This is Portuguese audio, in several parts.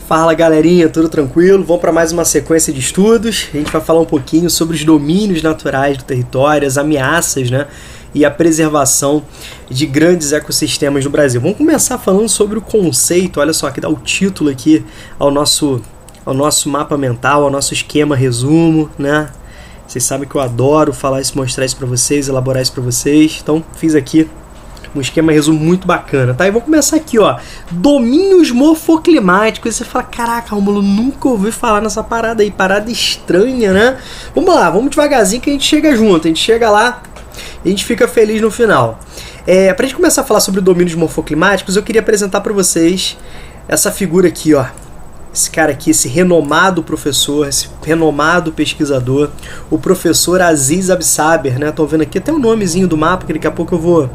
Fala galerinha, tudo tranquilo? Vamos para mais uma sequência de estudos. A gente vai falar um pouquinho sobre os domínios naturais do território, as ameaças, né? E a preservação de grandes ecossistemas no Brasil. Vamos começar falando sobre o conceito, olha só, que dá o título aqui ao nosso mapa mental, ao nosso esquema resumo, né? Vocês sabem que eu adoro falar isso, mostrar isso para vocês, elaborar isso para vocês. Então fiz aqui um esquema resumo muito bacana, tá? E vou começar aqui, ó. Domínios morfoclimáticos. Você fala, caraca, Rômulo, nunca ouvi falar nessa parada aí. Parada estranha, né? Vamos lá, vamos devagarzinho que a gente chega junto. A gente chega lá e a gente fica feliz no final. Pra gente começar a falar sobre domínios morfoclimáticos, eu queria apresentar para vocês essa figura aqui, ó. Esse cara aqui, esse renomado professor, esse renomado pesquisador, o professor Aziz Absaber, né? Tô vendo aqui até o nomezinho do mapa, que daqui a pouco eu vou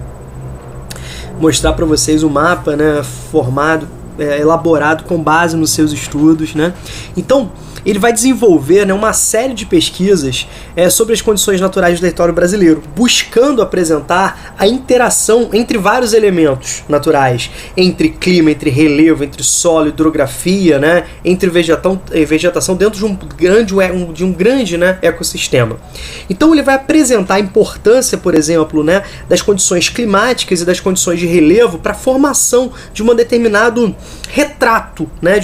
mostrar para vocês o mapa, né, formado, elaborado com base nos seus estudos, né? Então, ele vai desenvolver, né, uma série de pesquisas sobre as condições naturais do território brasileiro, buscando apresentar a interação entre vários elementos naturais, entre clima, entre relevo, entre solo, hidrografia, né, entre vegetação dentro de um grande né, ecossistema. Então ele vai apresentar a importância, por exemplo, né, das condições climáticas e das condições de relevo para a formação de um determinado retrato, né,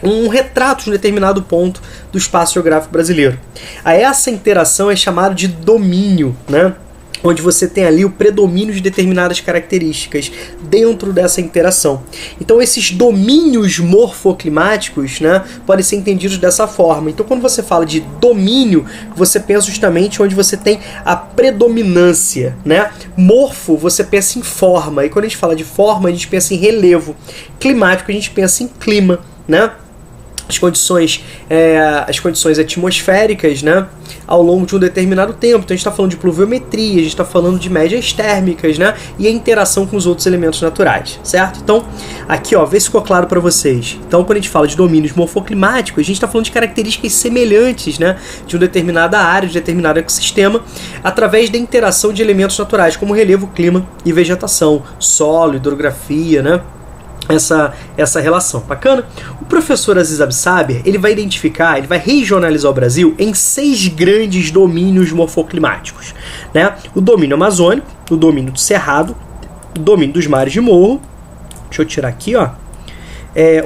um retrato de um determinado ponto do espaço geográfico brasileiro. Essa interação é chamada de domínio, né? Onde você tem ali o predomínio de determinadas características dentro dessa interação. Então esses domínios morfoclimáticos, né, podem ser entendidos dessa forma. Então quando você fala de domínio, você pensa justamente onde você tem a predominância, né? Morfo, você pensa em forma, e quando a gente fala de forma, a gente pensa em relevo. Climático, a gente pensa em clima, né? As condições atmosféricas, né, ao longo de um determinado tempo. Então a gente está falando de pluviometria, a gente está falando de médias térmicas, né, e a interação com os outros elementos naturais, certo? Então, aqui, ó, vê se ficou claro para vocês. Então, quando a gente fala de domínios morfoclimáticos, a gente está falando de características semelhantes, né, de uma determinada área, de um determinado ecossistema, através da interação de elementos naturais, como relevo, clima e vegetação, solo, hidrografia, né? Essa relação. Bacana? O professor Aziz Absaber, ele vai regionalizar o Brasil em 6 grandes domínios morfoclimáticos, né? O domínio amazônico, o domínio do cerrado, o domínio dos mares de morro, deixa eu tirar aqui, ó,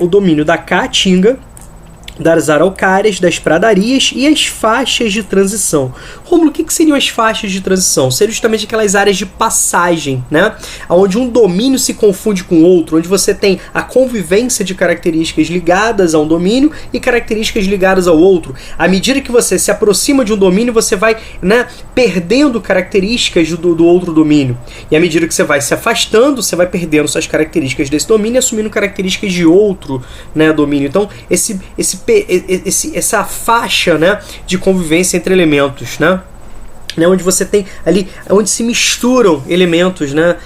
o domínio da caatinga, das araucárias, das pradarias e as faixas de transição. Rômulo, o que seriam as faixas de transição? Seriam justamente aquelas áreas de passagem, né? Onde um domínio se confunde com outro, onde você tem a convivência de características ligadas a um domínio e características ligadas ao outro. À medida que você se aproxima de um domínio, você vai, né, perdendo características do outro domínio. E à medida que você vai se afastando, você vai perdendo suas características desse domínio e assumindo características de outro, né, domínio. Então, essa faixa, né, de convivência entre elementos, né, onde você tem ali, onde se misturam elementos, né,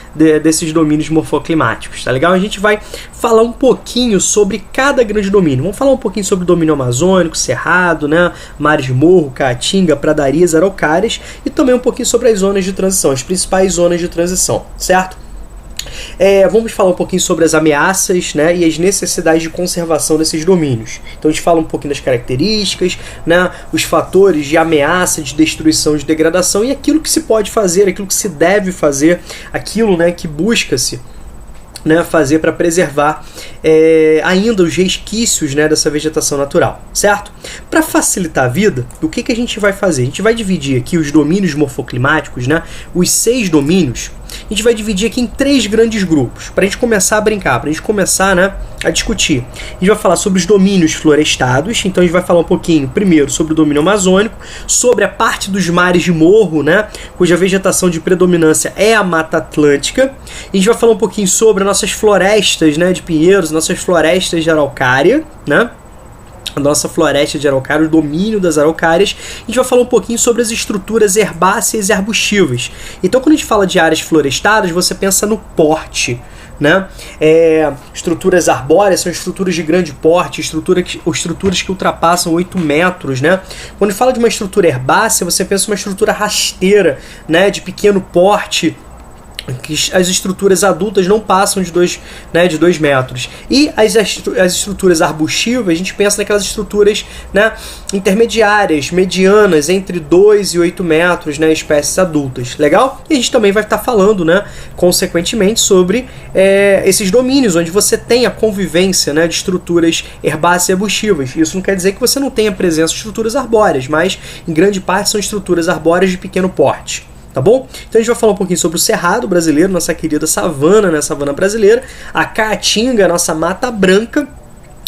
desses domínios morfoclimáticos, tá legal? A gente vai falar um pouquinho sobre cada grande domínio. Vamos falar um pouquinho sobre o domínio amazônico, cerrado, né, mares de morro, caatinga, pradarias, araucárias, e também um pouquinho sobre as zonas de transição, as principais zonas de transição, certo? Vamos falar um pouquinho sobre as ameaças, né, e as necessidades de conservação desses domínios. Então a gente fala um pouquinho das características, né, os fatores de ameaça, de destruição, de degradação e aquilo que se pode fazer, aquilo que se deve fazer, aquilo, né, que busca-se, né, fazer para preservar ainda os resquícios, né, dessa vegetação natural, certo? Para facilitar a vida, o que a gente vai fazer? A gente vai dividir aqui os domínios morfoclimáticos, né, os 6 domínios, a gente vai dividir aqui em 3 grandes grupos, para a gente começar a brincar, para a gente começar, né, a discutir. A gente vai falar sobre os domínios florestados, então a gente vai falar um pouquinho, primeiro, sobre o domínio amazônico, sobre a parte dos mares de morro, né, cuja vegetação de predominância é a Mata Atlântica. A gente vai falar um pouquinho sobre as nossas florestas, né, de pinheiros, nossas florestas de araucária, né, a nossa floresta de araucária, o domínio das araucárias. A gente vai falar um pouquinho sobre as estruturas herbáceas e arbustivas. Então, quando a gente fala de áreas florestadas, você pensa no porte, né? Estruturas arbóreas são estruturas de grande porte, estruturas que ultrapassam 8 metros, né? Quando fala de uma estrutura herbácea, você pensa uma estrutura rasteira, né, de pequeno porte, que as estruturas adultas não passam de 2 metros. E as estruturas arbustivas, a gente pensa naquelas estruturas, né, intermediárias, medianas, entre 2 e 8 metros, né, espécies adultas. Legal? E a gente também vai estar falando, né, consequentemente, sobre esses domínios, onde você tem a convivência, né, de estruturas herbáceas e arbustivas. Isso não quer dizer que você não tenha presença de estruturas arbóreas, mas em grande parte são estruturas arbóreas de pequeno porte. Tá bom? Então a gente vai falar um pouquinho sobre o cerrado brasileiro, nossa querida savana, né? Savana brasileira, a caatinga, nossa mata branca,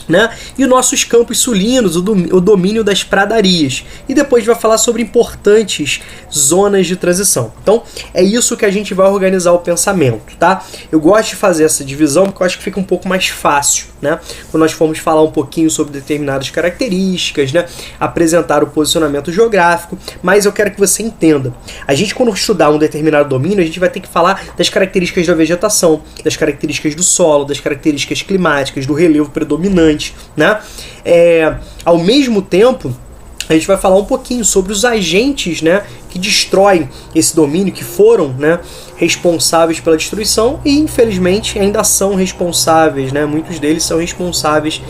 né? E os nossos campos sulinos, o domínio das pradarias. E depois a gente vai falar sobre importantes zonas de transição. Então, é isso que a gente vai organizar o pensamento, tá? Eu gosto de fazer essa divisão porque eu acho que fica um pouco mais fácil, né? Quando nós formos falar um pouquinho sobre determinadas características, né? Apresentar o posicionamento geográfico, mas eu quero que você entenda. A gente, quando estudar um determinado domínio, a gente vai ter que falar das características da vegetação, das características do solo, das características climáticas, do relevo predominante, né? Ao mesmo tempo, a gente vai falar um pouquinho sobre os agentes, né, que destroem esse domínio, que foram, né, responsáveis pela destruição e, infelizmente, ainda são responsáveis, né? Muitos deles são responsáveis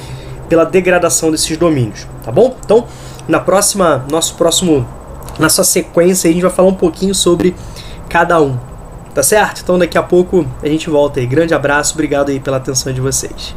pela degradação desses domínios, tá bom? Então, nossa sequência, a gente vai falar um pouquinho sobre cada um, tá certo? Então, daqui a pouco a gente volta aí. Grande abraço, obrigado aí pela atenção de vocês.